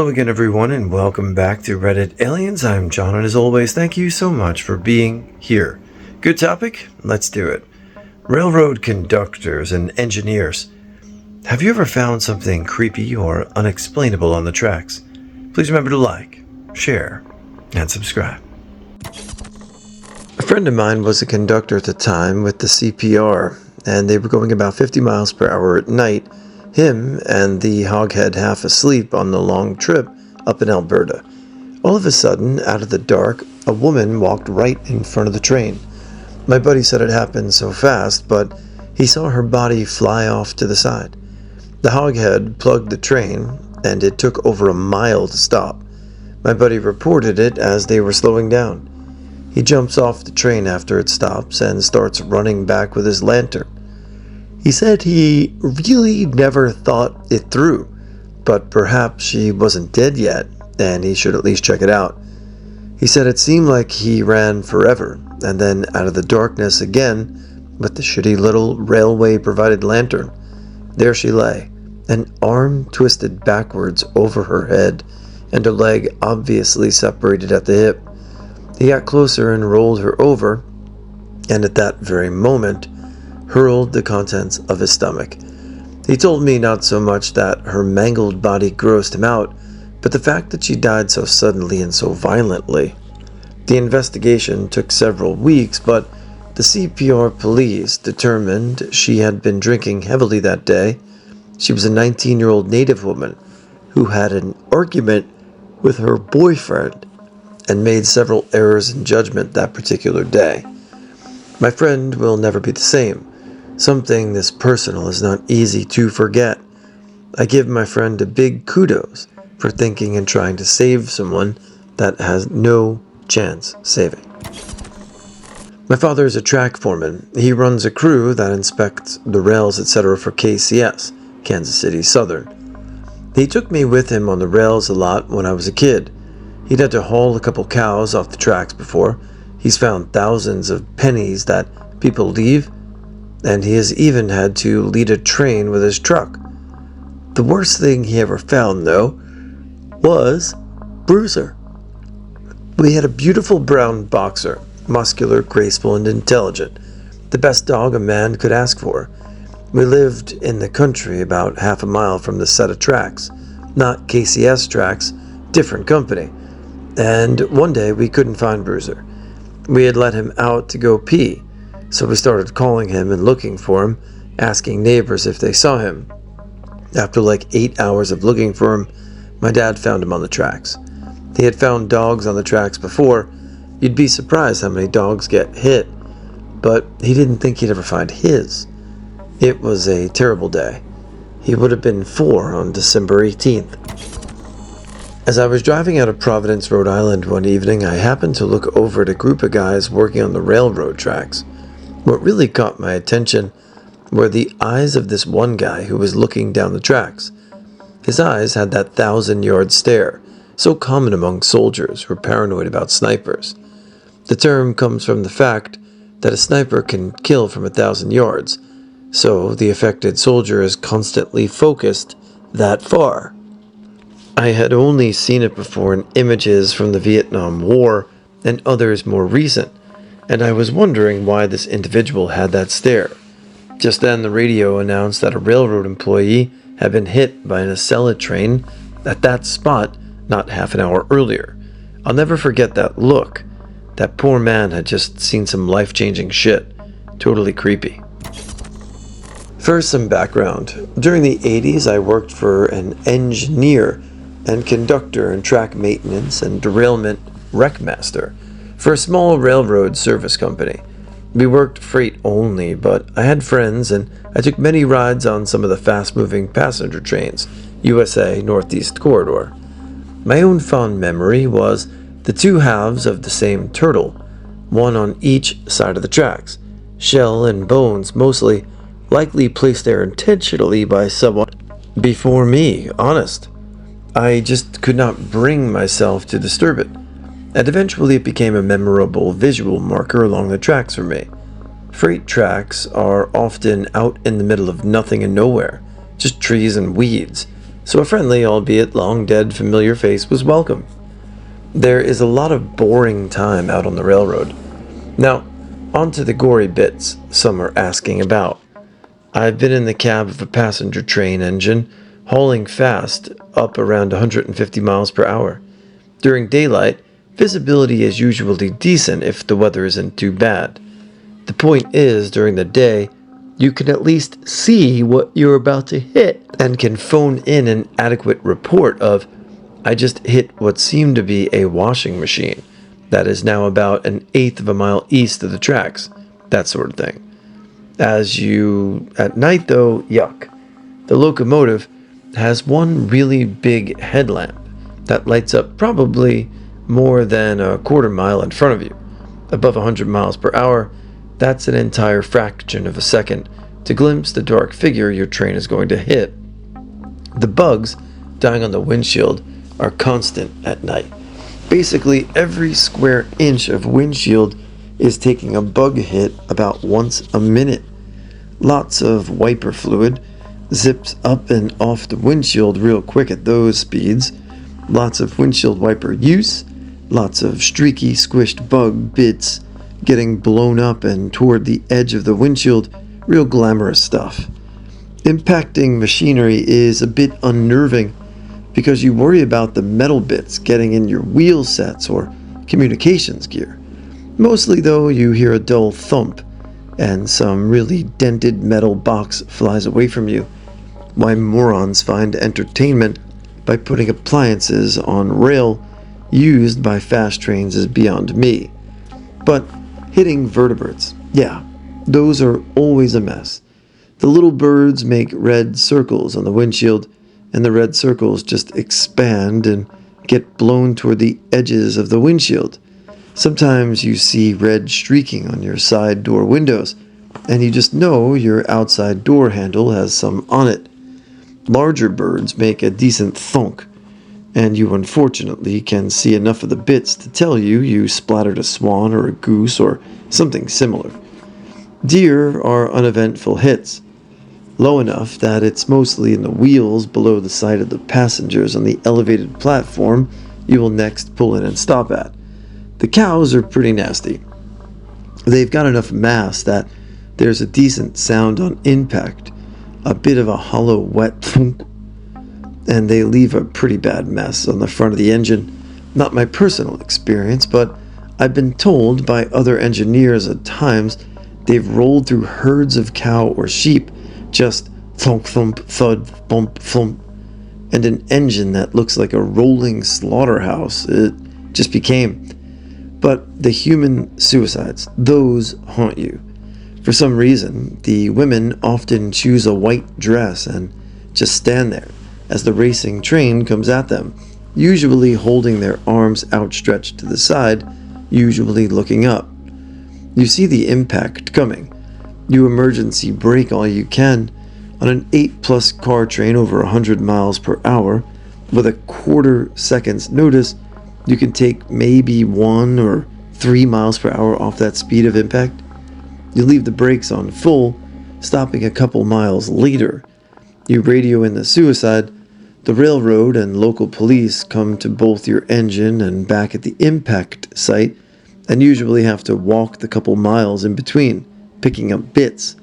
Hello again, everyone, and welcome back to Reddit Aliens. I'm John, and as always, thank you so much for being here. Good topic? Let's do it. Railroad conductors and engineers. Have you ever found something creepy or unexplainable on the tracks? Please remember to like, share, and subscribe. A friend of mine was a conductor at the time with the CPR, and they were going about 50 miles per hour at night, him and the hoghead half asleep on the long trip up in Alberta. All of a sudden, out of the dark, a woman walked right in front of the train. My buddy said it happened so fast, but he saw her body fly off to the side. The hoghead plugged the train, and it took over a mile to stop. My buddy reported it as they were slowing down. He jumps off the train after it stops and starts running back with his lantern. He said he really never thought it through, but perhaps she wasn't dead yet, and he should at least check it out. He said it seemed like he ran forever, and then out of the darkness again, with the shitty little railway-provided lantern, there she lay, an arm twisted backwards over her head, and her leg obviously separated at the hip. He got closer and rolled her over, and at that very moment, hurled the contents of his stomach. He told me not so much that her mangled body grossed him out, but the fact that she died so suddenly and so violently. The investigation took several weeks, but the CPR police determined she had been drinking heavily that day. She was a 19-year-old Native woman who had an argument with her boyfriend and made several errors in judgment that particular day. My friend will never be the same. Something this personal is not easy to forget. I give my friend a big kudos for thinking and trying to save someone that has no chance saving. My father is a track foreman. He runs a crew that inspects the rails, etc. for KCS, Kansas City Southern. He took me with him on the rails a lot when I was a kid. He'd had to haul a couple cows off the tracks before. He's found thousands of pennies that people leave, and he has even had to lead a train with his truck. The worst thing he ever found, though, was Bruiser. We had a beautiful brown boxer, muscular, graceful, and intelligent. The best dog a man could ask for. We lived in the country about half a mile from the set of tracks. Not KCS tracks, different company. And one day we couldn't find Bruiser. We had let him out to go pee, so we started calling him and looking for him, asking neighbors if they saw him. After like 8 hours of looking for him, my dad found him on the tracks. He had found dogs on the tracks before. You'd be surprised how many dogs get hit, but he didn't think he'd ever find his. It was a terrible day. He would have been 4 on December 18th. As I was driving out of Providence, Rhode Island one evening, I happened to look over at a group of guys working on the railroad tracks. What really caught my attention were the eyes of this one guy who was looking down the tracks. His eyes had that 1,000-yard stare, so common among soldiers who are paranoid about snipers. The term comes from the fact that a sniper can kill from 1,000 yards, so the affected soldier is constantly focused that far. I had only seen it before in images from the Vietnam War and others more recent, and I was wondering why this individual had that stare. Just then the radio announced that a railroad employee had been hit by an Acela train at that spot not half an hour earlier. I'll never forget that look. That poor man had just seen some life-changing shit. Totally creepy. First, some background. During the 80s, I worked for an engineer and conductor in track maintenance and derailment wreckmaster for a small railroad service company. We worked freight only, but I had friends and I took many rides on some of the fast-moving passenger trains, USA Northeast Corridor. My own fond memory was the two halves of the same turtle, one on each side of the tracks, shell and bones mostly, likely placed there intentionally by someone before me, honest. I just could not bring myself to disturb it. And eventually it became a memorable visual marker along the tracks for me. Freight tracks are often out in the middle of nothing and nowhere, just trees and weeds, so a friendly, albeit long-dead, familiar face was welcome. There is a lot of boring time out on the railroad. Now, on to the gory bits some are asking about. I've been in the cab of a passenger train engine, hauling fast, up around 150 miles per hour. During daylight, visibility is usually decent if the weather isn't too bad. The point is, during the day, you can at least see what you're about to hit and can phone in an adequate report of, I just hit what seemed to be a washing machine that is now about an eighth of a mile east of the tracks, that sort of thing. At night though, yuck. The locomotive has one really big headlamp that lights up probably more than a quarter mile in front of you. Above 100 miles per hour, that's an entire fraction of a second to glimpse the dark figure your train is going to hit. The bugs dying on the windshield are constant at night. Basically, every square inch of windshield is taking a bug hit about once a minute. Lots of wiper fluid zips up and off the windshield real quick at those speeds. Lots of windshield wiper use. Lots of streaky, squished bug bits getting blown up and toward the edge of the windshield. Real glamorous stuff. Impacting machinery is a bit unnerving because you worry about the metal bits getting in your wheel sets or communications gear. Mostly though, you hear a dull thump and some really dented metal box flies away from you. Why morons find entertainment by putting appliances on rail used by fast trains is beyond me. But hitting vertebrates, yeah, those are always a mess. The little birds make red circles on the windshield, and the red circles just expand and get blown toward the edges of the windshield. Sometimes you see red streaking on your side door windows, and you just know your outside door handle has some on it. Larger birds make a decent thunk, and you unfortunately can see enough of the bits to tell you splattered a swan or a goose or something similar. Deer are uneventful hits, low enough that it's mostly in the wheels below the sight of the passengers on the elevated platform you will next pull in and stop at. The cows are pretty nasty. They've got enough mass that there's a decent sound on impact, a bit of a hollow wet thunk, and they leave a pretty bad mess on the front of the engine. Not my personal experience, but I've been told by other engineers at times they've rolled through herds of cow or sheep, just thunk thump thud bump thump, and an engine that looks like a rolling slaughterhouse it just became. But the human suicides, those haunt you. For some reason, the women often choose a white dress and just stand there as the racing train comes at them, usually holding their arms outstretched to the side, usually looking up. You see the impact coming. You emergency brake all you can. On an 8+ car train over 100 miles per hour, with a quarter second's notice, you can take maybe 1 or 3 miles per hour off that speed of impact. You leave the brakes on full, stopping a couple miles later. You radio in the suicide. The railroad and local police come to both your engine and back at the impact site, and usually have to walk the couple miles in between, picking up bits.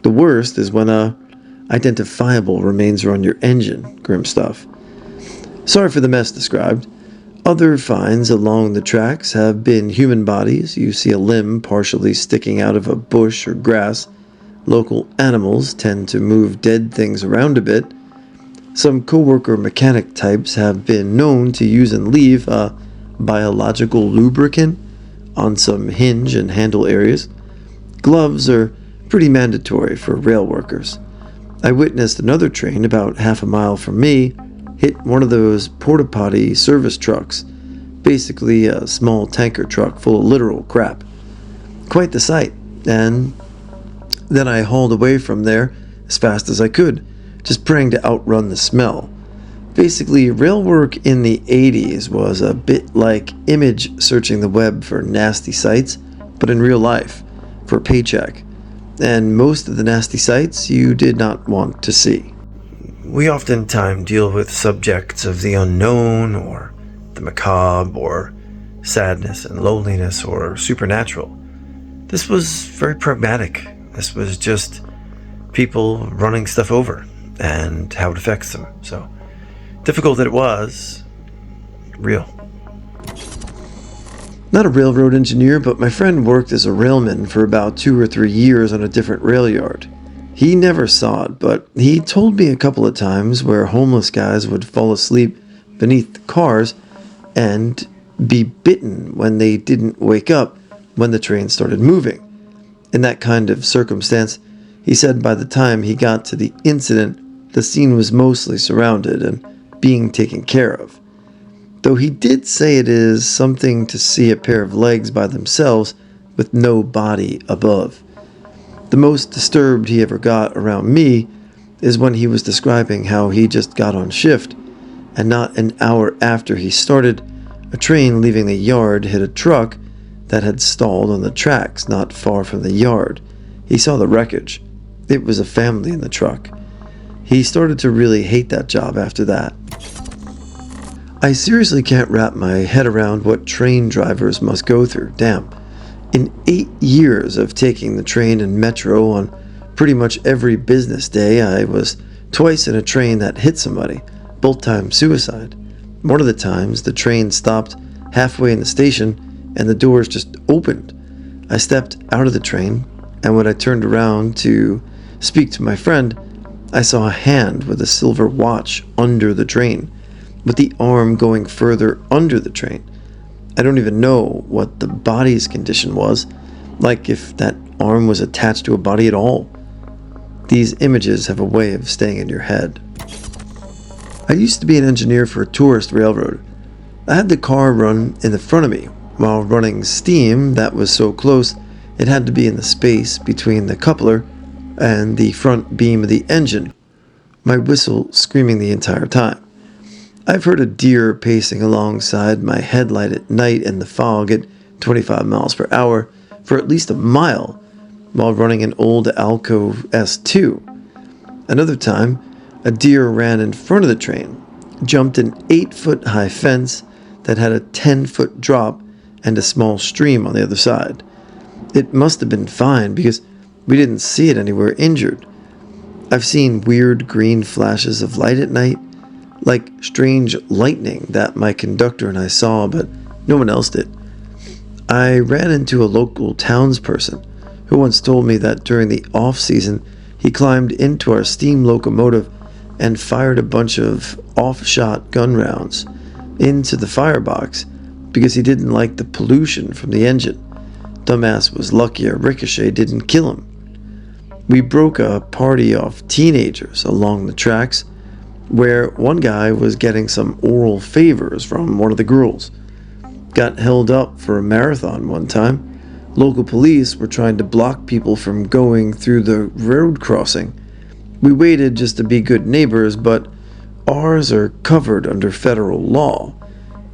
The worst is when identifiable remains are on your engine. Grim stuff. Sorry for the mess described. Other finds along the tracks have been human bodies. You see a limb partially sticking out of a bush or grass. Local animals tend to move dead things around a bit. Some coworker mechanic types have been known to use and leave a biological lubricant on some hinge and handle areas. Gloves are pretty mandatory for rail workers. I witnessed another train about half a mile from me hit one of those porta potty service trucks, basically a small tanker truck full of literal crap. Quite the sight, and then I hauled away from there as fast as I could, just praying to outrun the smell. Basically, rail work in the 80s was a bit like image searching the web for nasty sites, but in real life, for a paycheck. And most of the nasty sights you did not want to see. we oftentimes deal with subjects of the unknown or the macabre or sadness and loneliness or supernatural. This was very pragmatic. This was just people running stuff over and how it affects them. So, difficult that it was, real. Not a railroad engineer, but my friend worked as a railman for about 2 or 3 years on a different rail yard. He never saw it, but he told me a couple of times where homeless guys would fall asleep beneath the cars and be bitten when they didn't wake up when the train started moving. In that kind of circumstance, he said by the time he got to the incident, the scene was mostly surrounded and being taken care of. Though he did say it is something to see a pair of legs by themselves with no body above. The most disturbed he ever got around me is when he was describing how he just got on shift, and not an hour after he started, a train leaving the yard hit a truck that had stalled on the tracks not far from the yard. He saw the wreckage. It was a family in the truck. He started to really hate that job after that. I seriously can't wrap my head around what train drivers must go through. Damn. In 8 years of taking the train and metro on pretty much every business day, I was twice in a train that hit somebody, both times suicide. One of the times, the train stopped halfway in the station and the doors just opened. I stepped out of the train, and when I turned around to speak to my friend, I saw a hand with a silver watch under the train, with the arm going further under the train. I don't even know what the body's condition was, like if that arm was attached to a body at all. These images have a way of staying in your head. I used to be an engineer for a tourist railroad. I had the car run in the front of me, while running steam that was so close it had to be in the space between the coupler and the front beam of the engine, my whistle screaming the entire time. I've heard a deer pacing alongside my headlight at night in the fog at 25 miles per hour for at least a mile while running an old Alco S2. Another time, a deer ran in front of the train, jumped an 8-foot high fence that had a 10-foot drop and a small stream on the other side. It must have been fine because we didn't see it anywhere injured. I've seen weird green flashes of light at night, like strange lightning that my conductor and I saw, but no one else did. I ran into a local townsperson who once told me that during the off-season, he climbed into our steam locomotive and fired a bunch of off-shot gun rounds into the firebox because he didn't like the pollution from the engine. Dumbass was lucky a ricochet didn't kill him. We broke a party of teenagers along the tracks where one guy was getting some oral favors from one of the girls. Got held up for a marathon one time. Local police were trying to block people from going through the road crossing. We waited just to be good neighbors, but ours are covered under federal law,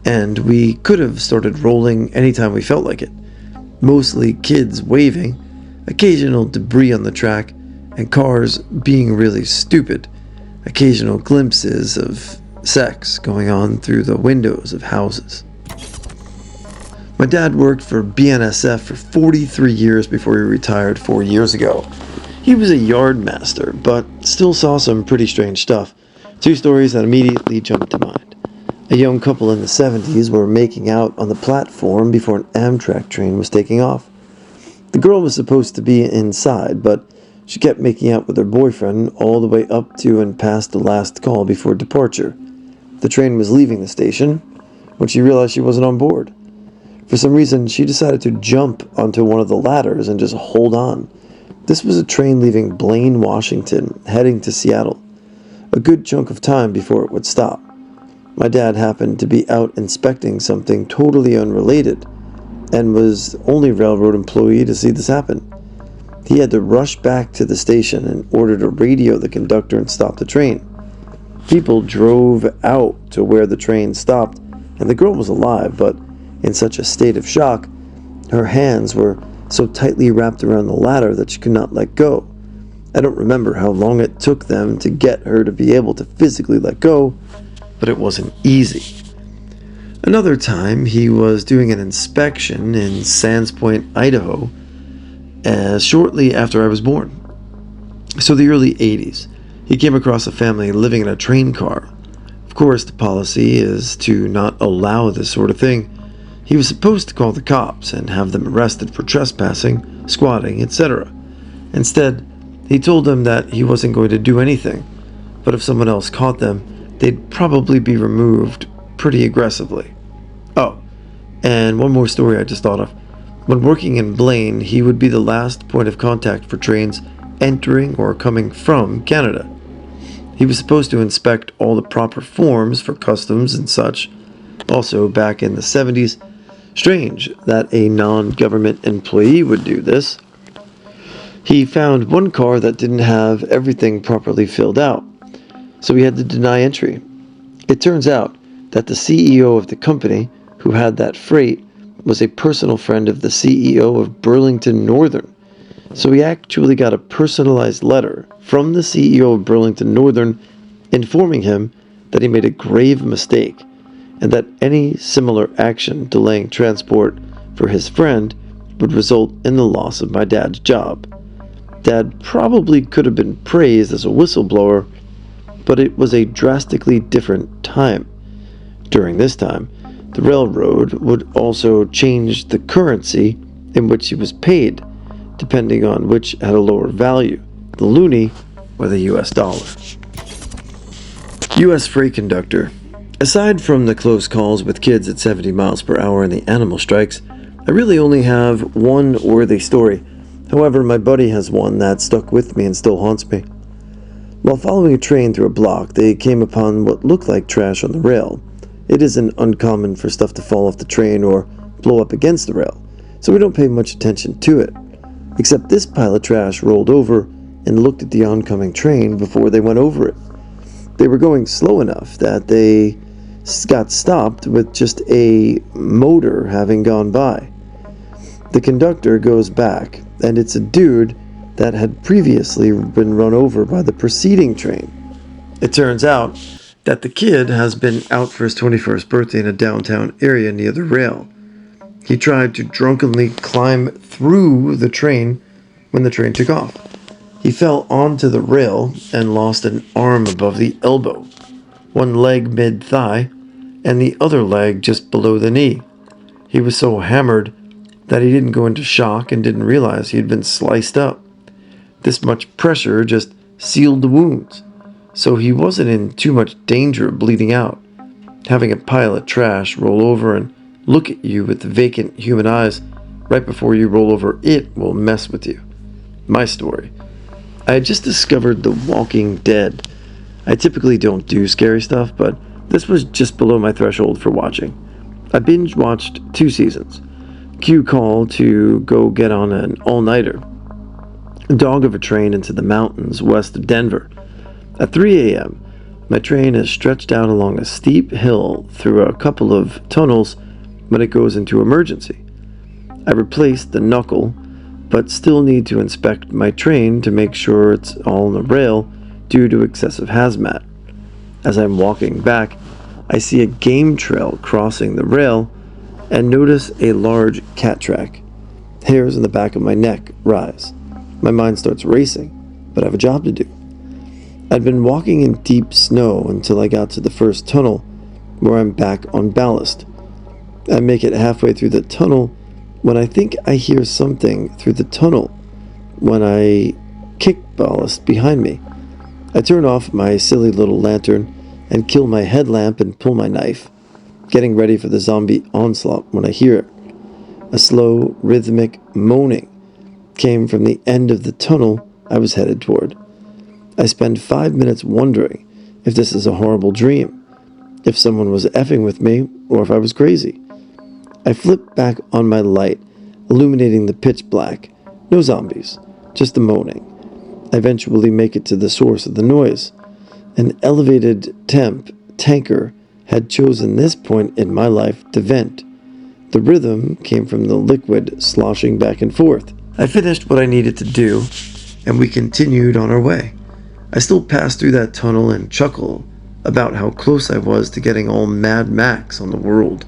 and we could have started rolling anytime we felt like it. Mostly kids waving, occasional debris on the track, and cars being really stupid. Occasional glimpses of sex going on through the windows of houses. My dad worked for BNSF for 43 years before he retired 4 years ago. He was a yard master, but still saw some pretty strange stuff. 2 stories that immediately jumped to mind. A young couple in the 70s were making out on the platform before an Amtrak train was taking off. The girl was supposed to be inside, but she kept making out with her boyfriend all the way up to and past the last call before departure. The train was leaving the station when she realized she wasn't on board. For some reason, she decided to jump onto one of the ladders and just hold on. This was a train leaving Blaine, Washington, heading to Seattle. A good chunk of time before it would stop. My dad happened to be out inspecting something totally unrelated and was the only railroad employee to see this happen. He had to rush back to the station and order to radio the conductor and stop the train. People drove out to where the train stopped, and the girl was alive, but in such a state of shock, her hands were so tightly wrapped around the ladder that she could not let go. I don't remember how long it took them to get her to be able to physically let go, but it wasn't easy. Another time, he was doing an inspection in Sands Point, Idaho, shortly after I was born. So the early 80s, he came across a family living in a train car. Of course, the policy is to not allow this sort of thing. He was supposed to call the cops and have them arrested for trespassing, squatting, etc. Instead, he told them that he wasn't going to do anything, but if someone else caught them, they'd probably be removed pretty aggressively. Oh, and one more story I just thought of. When working in Blaine, he would be the last point of contact for trains entering or coming from Canada. He was supposed to inspect all the proper forms for customs and such. Also, back in the 70s, strange that a non-government employee would do this. He found one car that didn't have everything properly filled out, so he had to deny entry. It turns out that the CEO of the company who had that freight was a personal friend of the CEO of Burlington Northern. So he actually got a personalized letter from the CEO of Burlington Northern informing him that he made a grave mistake and that any similar action delaying transport for his friend would result in the loss of my dad's job. Dad probably could have been praised as a whistleblower, but it was a drastically different time. During this time, the railroad would also change the currency in which he was paid, depending on which had a lower value, the loonie or the US dollar. US freight conductor. Aside from the close calls with kids at 70 miles per hour and the animal strikes, I really only have one worthy story. However, my buddy has one that stuck with me and still haunts me. While following a train through a block, they came upon what looked like trash on the rail. It isn't uncommon for stuff to fall off the train or blow up against the rail, so we don't pay much attention to it. Except this pile of trash rolled over and looked at the oncoming train before they went over it. They were going slow enough that they got stopped with just a motor having gone by. The conductor goes back, and it's a dude that had previously been run over by the preceding train. It turns out that the kid has been out for his 21st birthday in a downtown area near the rail. He tried to drunkenly climb through the train when the train took off. He fell onto the rail and lost an arm above the elbow, one leg mid-thigh, and the other leg just below the knee. He was so hammered that he didn't go into shock and didn't realize he had been sliced up. This much pressure just sealed the wounds, so he wasn't in too much danger of bleeding out. Having a pile of trash roll over and look at you with vacant human eyes right before you roll over it will mess with you. My story. I had just discovered The Walking Dead. I typically don't do scary stuff, but this was just below my threshold for watching. I binge watched 2 seasons. Cue call to go get on an all-nighter. Dog of a train into the mountains west of Denver. At 3 a.m., my train is stretched out along a steep hill through a couple of tunnels when it goes into emergency. I replaced the knuckle, but still need to inspect my train to make sure it's all on the rail due to excessive hazmat. As I'm walking back, I see a game trail crossing the rail and notice a large cat track. Hairs on the back of my neck rise. My mind starts racing, but I have a job to do. I'd been walking in deep snow until I got to the first tunnel, where I'm back on ballast. I make it halfway through the tunnel when I think I hear something through the tunnel when I kick ballast behind me. I turn off my silly little lantern and kill my headlamp and pull my knife, getting ready for the zombie onslaught when I hear it. A slow, rhythmic moaning came from the end of the tunnel I was headed toward. I spend 5 minutes wondering if this is a horrible dream, if someone was effing with me, or if I was crazy. I flip back on my light, illuminating the pitch black. No zombies, just the moaning. I eventually make it to the source of the noise. An elevated temp tanker had chosen this point in my life to vent. The rhythm came from the liquid sloshing back and forth. I finished what I needed to do and we continued on our way. I still pass through that tunnel and chuckle about how close I was to getting all Mad Max on the world.